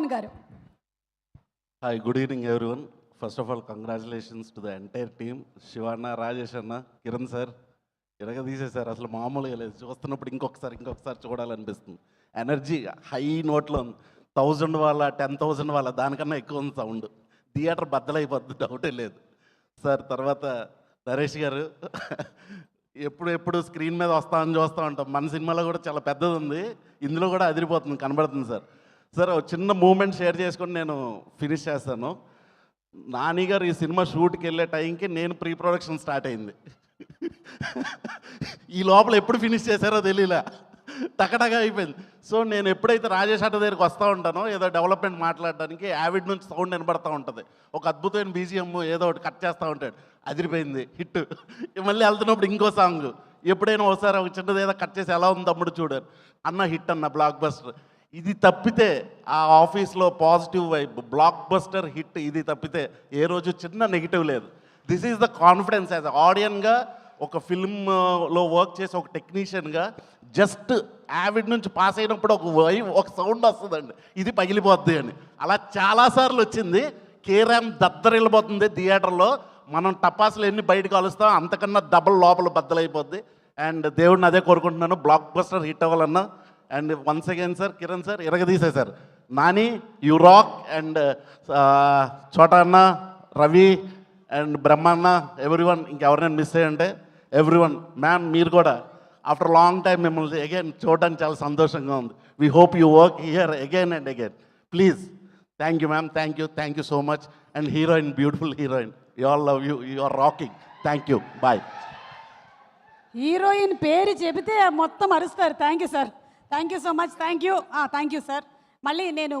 మోహన్ గారు. Hi, good evening everyone. First of all, congratulations to the entire team. Shivana, Rajesh Anna, Kiran sir. ఎరగ తీసేసారు, అసలు మామూలుగా లేదు. చూస్తున్నప్పుడు ఇంకొకసారి చూడాలనిపిస్తుంది. ఎనర్జీ హై నోట్లో ఉంది. 1000 వాళ్ళ 10,000 వాళ్ళ దానికన్నా ఎక్కువ ఉంది సౌండ్. థియేటర్ బద్దలైపోద్ది, డౌటే లేదు సార్. తర్వాత నరేష్ గారు ఎప్పుడు స్క్రీన్ మీద వస్తామని చూస్తూ ఉంటాం. మన సినిమాలో కూడా చాలా పెద్దది ఉంది, ఇందులో కూడా అదిరిపోతుంది, కనబడుతుంది సార్. సార్ చిన్న మూమెంట్ షేర్ చేసుకొని నేను ఫినిష్ చేస్తాను. నాని గారు ఈ సినిమా షూట్కి వెళ్ళే టైంకి నేను ప్రీ ప్రొడక్షన్ స్టార్ట్ అయింది. ఈ లోపల ఎప్పుడు ఫినిష్ చేశారో తెలియలే, టకటగా అయిపోయింది. సో నేను ఎప్పుడైతే రాజేష్ అట్ట దగ్గరికి వస్తూ ఉంటానో ఏదో డెవలప్మెంట్ మాట్లాడడానికి యావిడ్ నుంచి సౌండ్ వినబడతా ఉంటుంది. ఒక అద్భుతమైన బీజిఎం ఏదో ఒకటి కట్ చేస్తూ ఉంటాడు, అదిరిపోయింది, హిట్. మళ్ళీ వెళ్తున్నప్పుడు ఇంకో సాంగ్, ఎప్పుడైనా ఒకసారి ఒక చిన్నది ఏదో కట్ చేసి ఎలా ఉంది తమ్ముడు చూడారు అన్న, హిట్ అన్న, బ్లాక్ బస్టర్. ఇది తప్పితే ఆ ఆఫీస్లో positive vibe, blockbuster hit, ఇది తప్పితే ఏ రోజు చిన్న నెగిటివ్ లేదు. This is the confidence as ఆడియన్గా, ఒక ఫిల్మ్లో వర్క్ చేసి ఒక టెక్నీషియన్గా. జస్ట్ యావిడ్ నుంచి పాస్ అయినప్పుడు ఒక సౌండ్ వస్తుందండి, ఇది పగిలిపోద్ది అని. అలా చాలాసార్లు వచ్చింది. కేరామ్ దద్దరిల్లిపోతుంది థియేటర్లో. మనం టపాసులు ఎన్ని బయటకు కలుస్తాం, అంతకన్నా డబల్ లోపల బద్దలైపోద్ది. అండ్ దేవుడిని అదే కోరుకుంటున్నాను, బ్లాక్ బస్టర్ హిట్ అవ్వాలన్నా. And once again sir, Kiran sir ఇరగదీసేశారు. Nani you rock. And Chota అన్న, రవి అండ్ బ్రహ్మన్న, ఎవ్రీవన్. ఇంకెవరైనా మిస్ అయ్యంటే ఎవ్రీవన్. మ్యామ్ మీరు కూడా ఆఫ్టర్ లాంగ్ టైం మిమ్మల్ని అగైన్ చూడడానికి చాలా సంతోషంగా ఉంది. We hope you work here again and again. Please. Thank you ma'am, thank you so much. And heroine, beautiful heroine, you all love you, you are rocking. Thank you, bye. Heroine పేరు చెబితే మొత్తం అరుస్తారు. Thank you sir, thank you so much, thank you sir. మళ్ళీ నేను